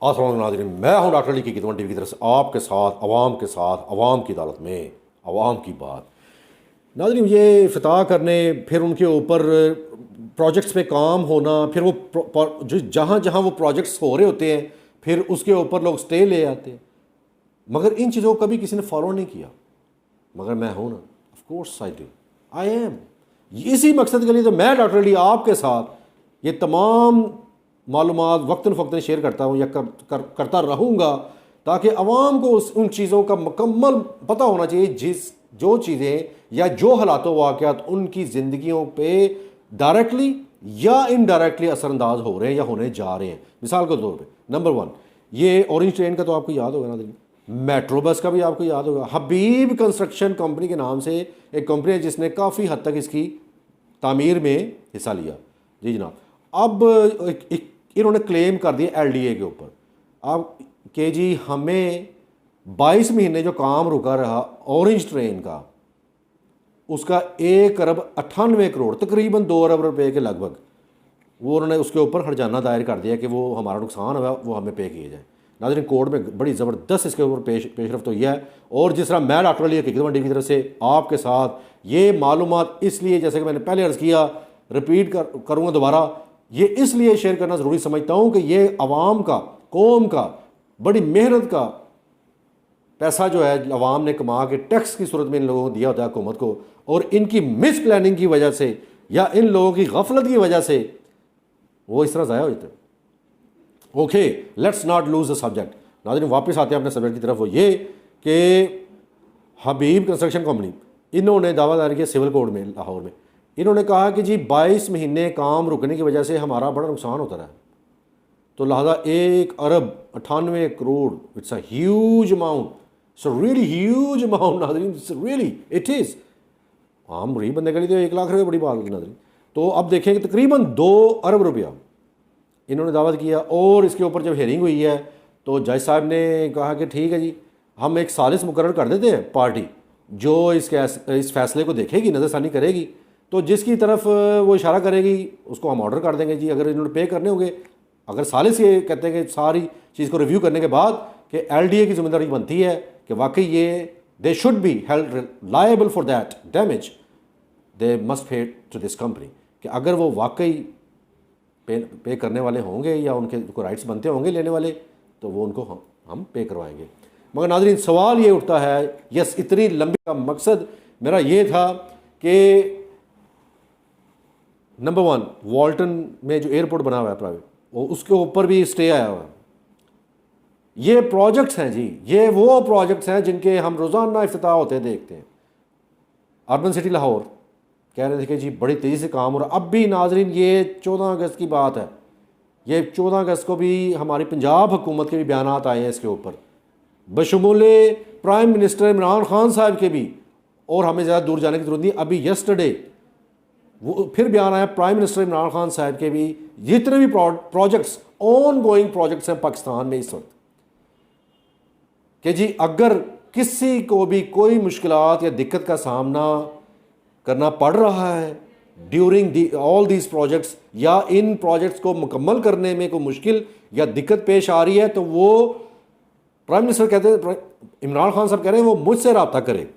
अस्सलाम नाज़रीन, मैं हूं डॉक्टर अली की गिदवन टीवी की तरफ से आपके साथ, अवाम के साथ, अवाम की अदालत में अवाम की बात। नाज़रीन, ये इफ्तिताह करने, फिर उनके ऊपर प्रोजेक्ट्स पे काम होना, फिर वो जो जहाँ जहाँ वो प्रोजेक्ट्स हो रहे होते हैं फिर उसके ऊपर लोग स्टे ले आते हैं, मगर इन चीज़ों को कभी किसी ने फॉलो नहीं किया। मगर मैं हूँ ना, ऑफ कोर्स आई एम। इसी मकसद के लिए तो मैं डॉक्टर अली आपके साथ ये तमाम मालूमात वक्तन फ़क्तन शेयर करता हूँ या करता रहूँगा, ताकि अवाम को उन चीज़ों का मुकम्मल पता होना चाहिए जो चीज़ें या जो हालात वाक़यात उनकी ज़िंदगियों पे डायरेक्टली या इनडायरेक्टली असरअंदाज हो रहे हैं या होने जा रहे हैं। मिसाल के तौर पे नंबर 1, ये ऑरेंज ट्रेन का तो आपको याद होगा ना, मेट्रो बस का भी आपको याद होगा। हबीब कंस्ट्रक्शन कंपनी के नाम से एक कंपनी है जिसने काफ़ी हद तक इसकी तामीर में हिस्सा लिया। जी जनाब, अब इन्होंने क्लेम कर दिया एलडीए के ऊपर अब कि जी हमें 22 महीने जो काम रुका रहा ऑरेंज ट्रेन का, उसका 1 अरब 98 करोड़ तकरीबन 2 अरब रुपए के लगभग वो उन्होंने उसके ऊपर हर्जाना दायर कर दिया कि वो हमारा नुकसान हुआ वो हमें पे किए जाए। नाज़रीन, कोर्ट में बड़ी ज़बरदस्त इसके ऊपर पेशरफ तो यह है। और जिस तरह मैं डॉक्टर अली गिदवन टीवी की तरफ से आपके साथ ये मालूमात इसलिए, जैसे कि मैंने पहले अर्ज़ किया, रिपीट करूँगा दोबारा, ये इसलिए शेयर करना ज़रूरी समझता हूँ कि ये अवाम का, कौम का, बड़ी मेहनत का पैसा जो है अवाम ने कमा के टैक्स की सूरत में इन लोगों को दिया होता है हुकूमत को, और इनकी मिस प्लानिंग की वजह से या इन लोगों की गफलत की वजह से वो इस तरह ज़ाया हो जाते हैं। Okay, let's not lose the subject. नाज़रीन, वापस आते हैं अपने सब्जेक्ट की तरफ। वो ये कि हबीब कंस्ट्रक्शन कंपनी, इन्होंने दावा दायर किया सिविल कोर्ट में लाहौर में। इन्होंने कहा कि जी 22 महीने काम रुकने की वजह से हमारा बड़ा नुकसान होता रहा, तो लिहाजा 1 अरब 98 crore, it's a huge amount, it's a really huge amount. नाज़रीन, इट्स रियली, इट इज़, आम गरीब बंदे के लिए तो 1 लाख रुपये बड़ी बात है नाज़रीन। तो अब देखें कि तकरीबन 2 अरब रुपया इन्होंने दावा किया। और इसके ऊपर जब हेयरिंग हुई है तो जज साहब ने कहा कि ठीक है जी, हम एक सालिस मुकर्रर कर देते हैं पार्टी जो इस फैसले को देखेगी, नज़रसानी करेगी, तो जिसकी तरफ वो इशारा करेगी उसको हम ऑर्डर कर देंगे जी। अगर इन्होंने पे करने होंगे, अगर सालिस ये कहते हैं कि सारी चीज़ को रिव्यू करने के बाद कि एलडीए की जिम्मेदारी बनती है कि वाकई ये they should be held liable for that damage, they must pay to this company, कि अगर वो वाकई पे करने वाले होंगे या उनके को राइट्स बनते होंगे लेने वाले, तो वो उनको हम पे करवाएंगे। मगर नाज़रीन, सवाल ये उठता है, यस, इतनी लंबी का मकसद मेरा ये था कि नंबर 1, वॉल्टन में जो एयरपोर्ट बना हुआ है प्राइवेट, वो उसके ऊपर भी स्टे आया हुआ है। ये प्रोजेक्ट्स हैं जी, ये वो प्रोजेक्ट्स हैं जिनके हम रोज़ाना इफ्तिताह होते देखते हैं। अर्बन सिटी लाहौर कह रहे थे कि जी बड़ी तेज़ी से काम हो रहा। अब भी नाज़रीन, ये 14 अगस्त की बात है, ये 14 अगस्त को भी हमारी पंजाब हुकूमत के भी बयान आए हैं इसके ऊपर, बशमूल प्राइम मिनिस्टर इमरान खान साहब के भी। और हमें ज़्यादा दूर जाने की जरूरत नहीं, अभी यस्टरडे वो फिर बयान आया प्राइम मिनिस्टर इमरान खान साहब के भी, जितने भी प्रोजेक्ट्स, ऑन गोइंग प्रोजेक्ट्स हैं पाकिस्तान में इस वक्त, कि जी अगर किसी को भी कोई मुश्किलात या दिक्कत का सामना करना पड़ रहा है ड्यूरिंग ऑल दीज प्रोजेक्ट्स, या इन प्रोजेक्ट्स को मुकम्मल करने में कोई मुश्किल या दिक्कत पेश आ रही है, तो वो प्राइम मिनिस्टर कहते हैं, इमरान खान साहब कह रहे हैं वो मुझसे रब्ता करे।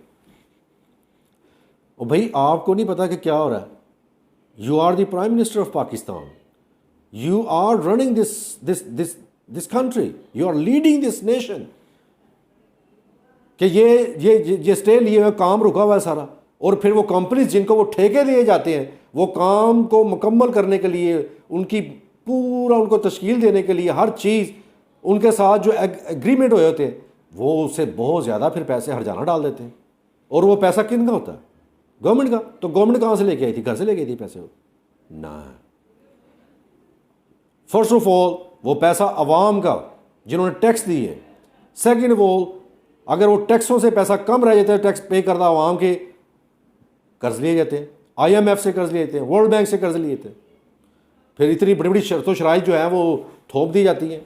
और भाई, आपको नहीं पता कि क्या हो रहा है? You are the prime minister of Pakistan, you are running this country, you are leading this nation, कि ये स्टे लिए हुए काम रुका हुआ है सारा, और फिर वो कंपनीज जिनको वो ठेके दिए जाते हैं वो काम को मुकम्मल करने के लिए, उनकी पूरा उनको तश्कील देने के लिए, हर चीज़ उनके साथ जो एग्रीमेंट हुए होते हैं, वो उससे बहुत ज़्यादा फिर पैसे हर्जाना डाल देते हैं। और वो पैसा किन का होता है? गवर्नमेंट का। तो गवर्नमेंट कहाँ से लेके आई थी? घर से लेके आई थी पैसे? ना, फर्स्ट ऑफ ऑल वो पैसा अवाम का जिन्होंने टैक्स दिए। सेकेंड ऑफ ऑल, अगर वो टैक्सों से पैसा कम रह जाता है, टैक्स पे करता अवाम के, कर्ज लिए जाते हैं, IMF से कर्ज लिए जाते हैं, वर्ल्ड बैंक से कर्ज लिए जाते हैं, फिर इतनी बड़ी बड़ी शर्तों शराइत जो है वो थोप दी जाती हैं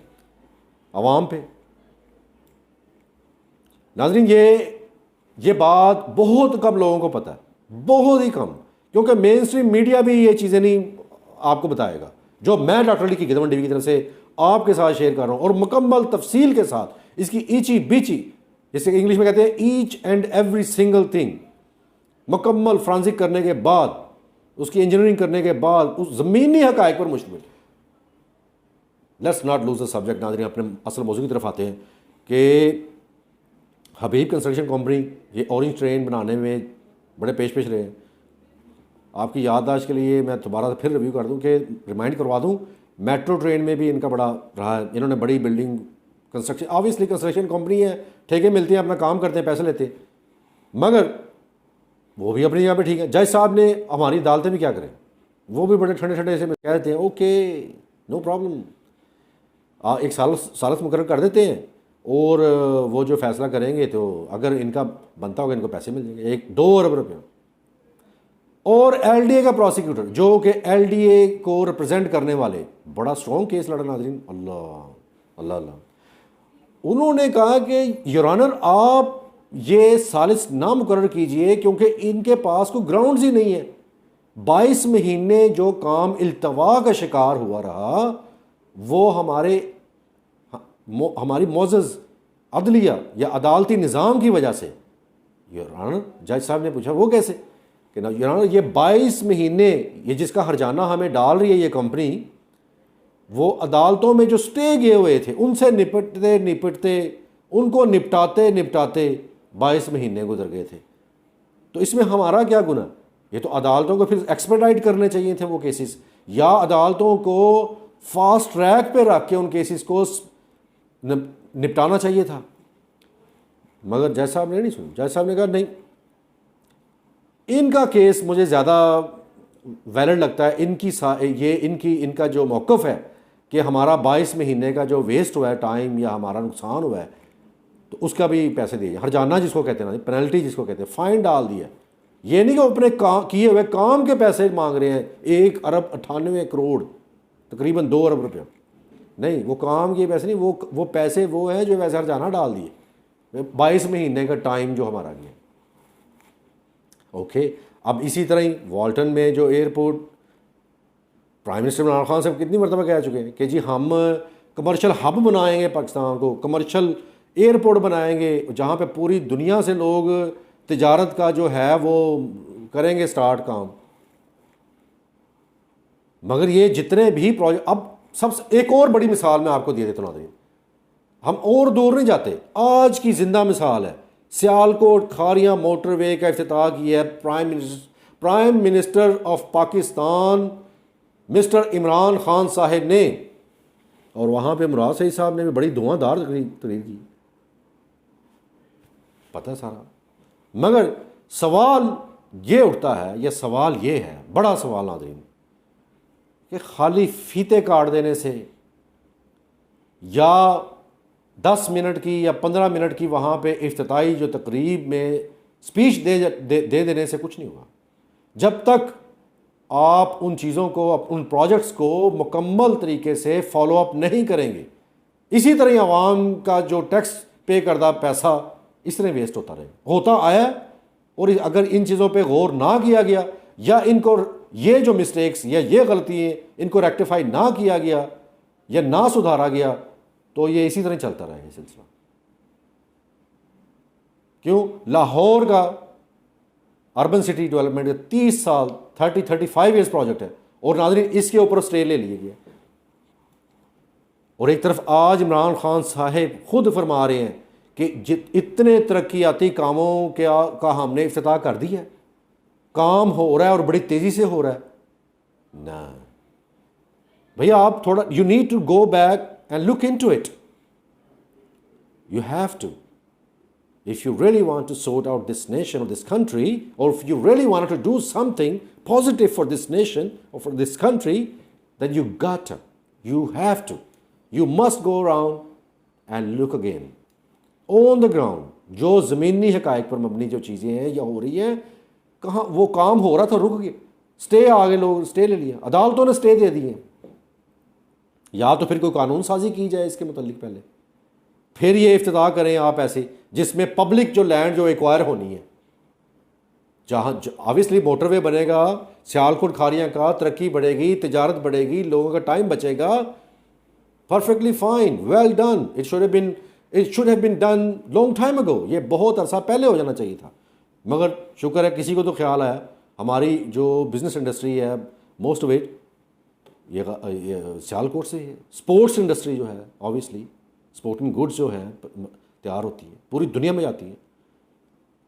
अवाम पे। नाज़रीन, ये बात बहुत कम लोगों को पता है, बहुत ही कम, क्योंकि मेन स्ट्रीम मीडिया भी ये चीज़ें नहीं आपको बताएगा। जो मैं डॉक्टर अली की गिदवन टीवी की तरफ से आपके साथ शेयर कर रहा हूँ और मुकम्मल तफसील के साथ इसकी ईची बीची, जिसे इंग्लिश में कहते हैं each and every single thing, मुकम्मल फ्रांसिक करने के बाद, उसकी इंजीनियरिंग करने के बाद, उस ज़मीनी हक़ाइक़ पर मुश्तमिल। Let's not lose the subject. नाज़रीन, अपने असल मौजू की तरफ आते हैं कि हबीब कंस्ट्रक्शन कंपनी ये ऑरेंज ट्रेन बनाने में बड़े पेश रहे हैं। आपकी याददाश्त के लिए मैं दोबारा फिर रिव्यू कर दूं कि रिमाइंड करवा दूं, मेट्रो ट्रेन में भी इनका बड़ा रहा है। इन्होंने बड़ी building construction, obviously construction company है, ठेके मिलते हैं, अपना काम करते हैं, पैसे लेते हैं, मगर वो भी अपनी जगह पे ठीक है। जज साहब ने हमारी अदालतें भी क्या करें, वो भी बड़े ठंडे ठंडे से कह देते हैं ओके नो प्रॉब्लम, एक सालस मुकर्रर कर देते हैं और वो जो फैसला करेंगे तो अगर इनका बनता होगा इनको पैसे मिल जाएंगे 1-2 अरब रुपये। और एलडीए का प्रोसिक्यूटर जो कि एलडीए को रिप्रेजेंट करने वाले, बड़ा स्ट्रॉन्ग केस लड़ा नाज़रीन, अल्लाह अल्लाह अल्लाह, उन्होंने कहा कि योर ऑनर आप ये सालिस ना मुकर्रर कीजिए क्योंकि इनके पास कोई ग्राउंड्स ही नहीं है। 22 महीने जो काम इल्तवा का शिकार हुआ रहा वो हमारी मोअज़्ज़ज़ अदलिया या अदालती निज़ाम की वजह से। योर ऑनर, जज साहब ने पूछा वो कैसे, कि ना योर ऑनर ये 22 महीने ये जिसका हरजाना हमें डाल रही है ये कंपनी, वो अदालतों में जो स्टे गए हुए थे उनसे निपटते उनको निपटाते 22 महीने गुजर गए थे। तो इसमें हमारा क्या गुनाह? ये तो अदालतों को फिर एक्सपेडाइट करने चाहिए थे वो केसेस, या अदालतों को फास्ट ट्रैक पे रख के उन केसेस को निपटाना चाहिए था। मगर जज साहब ने नहीं सुना। जज साहब ने कहा नहीं, इनका केस मुझे ज़्यादा वैलिड लगता है। इनका जो मौक़िफ़ है कि हमारा 22 महीने का जो वेस्ट हुआ है टाइम या हमारा नुकसान हुआ है तो उसका भी पैसे दिए, हरजाना जिसको कहते हैं ना, पेनल्टी जिसको कहते हैं, फ़ाइन डाल दिया। ये नहीं कि अपने किए हुए काम के पैसे मांग रहे हैं 1 अरब 98 करोड़, तकरीबन 2 अरब रुपये। नहीं, वो काम के पैसे नहीं, वो पैसे वो हैं जो वैसे हरजाना डाल दिए 22 महीने का टाइम जो हमारा गया। ओके, अब इसी तरह ही वाल्टन में जो airport, prime minister Imran Khan साहब कितनी मरतबा कह चुके हैं कि जी हम कमर्शियल हब बनाएंगे, पाकिस्तान को कमर्शियल एयरपोर्ट बनाएंगे जहाँ पे पूरी दुनिया से लोग तिजारत का जो है वो करेंगे स्टार्ट काम। मगर ये जितने भी प्रोजेक्ट, अब सबसे एक और बड़ी मिसाल मैं आपको दे देता हूँ, हम और दूर नहीं जाते, आज की जिंदा मिसाल है सियालकोट खारियां मोटरवे का इफ्तिताह किया है prime minister of Pakistan mister Imran Khan साहब ने, और वहाँ पे मुराद सईद साहब ने भी बड़ी धुआंधार तकरीर की, पता है सारा। मगर सवाल ये उठता है, यह सवाल ये है, बड़ा सवाल नाज़रीन, कि खाली फीते काट देने से या 10 मिनट की या 15 मिनट की वहाँ पे इफ्तिताई जो तकरीब में स्पीच दे देने से कुछ नहीं हुआ। जब तक आप उन चीज़ों को, उन प्रोजेक्ट्स को मुकम्मल तरीके से फॉलो अप नहीं करेंगे, इसी तरह आवाम का जो टैक्स पे करदा पैसा इस तरह वेस्ट होता आया। और अगर इन चीज़ों पे गौर ना किया गया या इनको ये जो मिस्टेक्स या ये गलतियाँ इनको रेक्टिफाई ना किया गया या ना सुधारा गया तो ये इसी तरह चलता रहेगा सिलसिला। क्यों? लाहौर का अर्बन सिटी डेवलपमेंट का 30 साल 35 ईयर्स प्रोजेक्ट है और नाज़रीन इसके ऊपर स्टे ले लिए गया। और एक तरफ आज इमरान खान साहब खुद फरमा रहे हैं कि इतने तरक्याती कामों का हमने इफ्तिताह कर दिया, काम हो रहा है और बड़ी तेज़ी से हो रहा है ना। भैया आप थोड़ा, you need to go back and look into it. You have to. If you really want to sort out this nation or this country, or if you really wanted to do something positive for this nation or for this country, then you got to, you have to, you must go around and look again. On the ground, जो ज़मीनी हक़ाइक़ पर मबनी जो चीज़ें हैं या हो रही हैं, कहाँ वो काम हो रहा था रुक गए, स्टे आ गए, लोग स्टे ले लिया, अदालतों ने स्टे दे दिए। या तो फिर कोई कानून साजी की जाए इसके मुतालिक पहले, फिर ये इफ्तिताह करें आप ऐसे जिसमें पब्लिक जो लैंड जो एक्वायर होनी है, जहाँ ऑब्वियसली मोटरवे बनेगा, सियालकोट खारियाँ का तरक्की बढ़ेगी, तिजारत बढ़ेगी, लोगों का टाइम बचेगा, perfectly fine, well done, it should have been done long time ago, ये बहुत अरसा पहले हो जाना चाहिए था। मगर शुक्र है किसी को तो ख्याल आया। हमारी जो बिज़नेस इंडस्ट्री है मोस्ट ऑफ इट ये सियालकोट से है। स्पोर्ट्स इंडस्ट्री जो है ऑब्वियसली स्पोर्टिंग गुड्स जो है तैयार होती है, पूरी दुनिया में जाती है,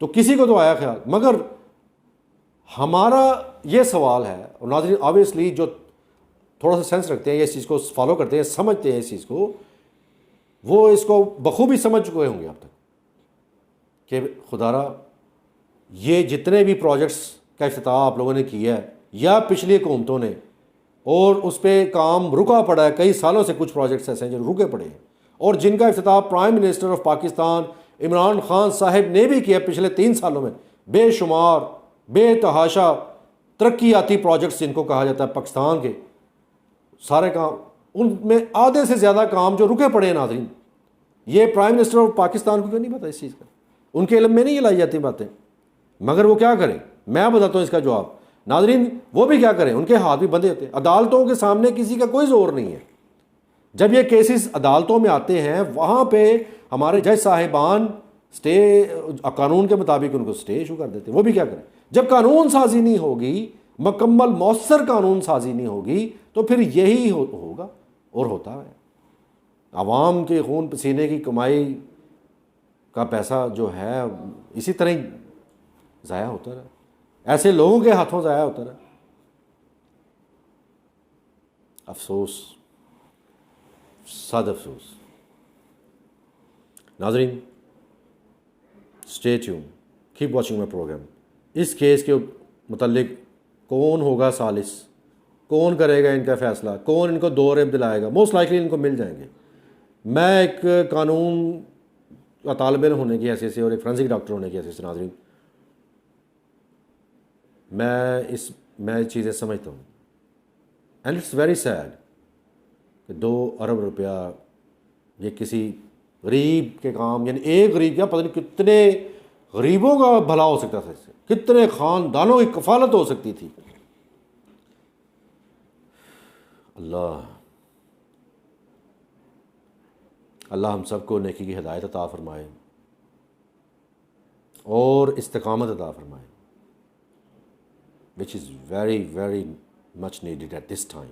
तो किसी को तो आया ख्याल। मगर हमारा ये सवाल है, और नाज़रीन ऑब्वियसली जो थोड़ा सा सेंस रखते हैं, ये इस चीज़ को फॉलो करते हैं, समझते हैं इस चीज़ को, वो इसको बखूबी समझ चुके होंगे अब तक कि खुदारा ये जितने भी प्रोजेक्ट्स का इफ्तिताह आप लोगों ने किया है या पिछली हुकूमतों ने, और उस पर काम रुका पड़ा है कई सालों से, कुछ प्रोजेक्ट्स ऐसे हैं जो रुके पड़े हैं और जिनका इफ्तिताह prime minister of Pakistan Imran Khan साहब ने भी किया पिछले 3 सालों में। बेशुमार बेतहाशा तरक्याती प्रोजेक्ट्स जिनको कहा जाता है पाकिस्तान के, सारे काम, उनमें आधे से ज़्यादा काम जो रुके पड़े हैं नाज़रीन। ये प्राइम मिनिस्टर ऑफ पाकिस्तान को क्यों नहीं पता इस चीज़ का? उनके इल्म में नहीं ये लाई जाती बातें, मगर वो क्या करें? मैं बताता हूँ इसका जवाब नाज़रीन। वो भी क्या करें, उनके हाथ भी बंधे होते हैं। अदालतों के सामने किसी का कोई जोर नहीं है। जब ये केसेस अदालतों में आते हैं, वहाँ पे हमारे जज साहिबान स्टे कानून के मुताबिक उनको स्टे इशू कर देते हैं। वो भी क्या करें? जब कानून साजी नहीं होगी, मुकम्मल मौसर कानून साजी नहीं होगी, तो फिर यही होगा और होता है। आवाम के खून पसीने की कमाई का पैसा जो है इसी तरह ही ज़ाया होता रहा, ऐसे लोगों के हाथों ज़ाया होता रहा। अफसोस, सद अफसोस। नाज़रीन stay tune, keep watching my programme. इस केस के मुतल्लिक कौन होगा सालिस, कौन करेगा इनका फ़ैसला, कौन इनको 2 अरब दिलाएगा, मोस्ट लाइकली इनको मिल जाएंगे। मैं एक कानून का तालिब इल्म होने की हैसियत से और एक फोरेंसिक डॉक्टर होने की हैसियत से नाज़रीन, मैं चीज़ें समझता हूँ। एंड इट्स वेरी सैड कि 2 अरब रुपया ये किसी गरीब के काम, यानी एक गरीब क्या पता नहीं कितने गरीबों का भला हो सकता था इससे, कितने ख़ानदानों की कफालत हो सकती थी। अल्लाह हम सबको नेकी की हिदायत अता फरमाए और इस्तिकामत अता फरमाए, which is very very much needed at this time.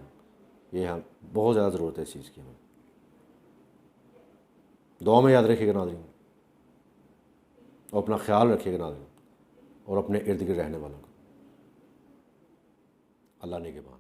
ये हम बहुत ज़्यादा ज़रूरत है इस चीज़ की। हमें दुआ में याद रखिएगा नाज़रीन, और अपना ख्याल रखिएगा नाज़रीन, और अपने इर्द गिर्द रहने वालों का। अल्लाह ने के बाद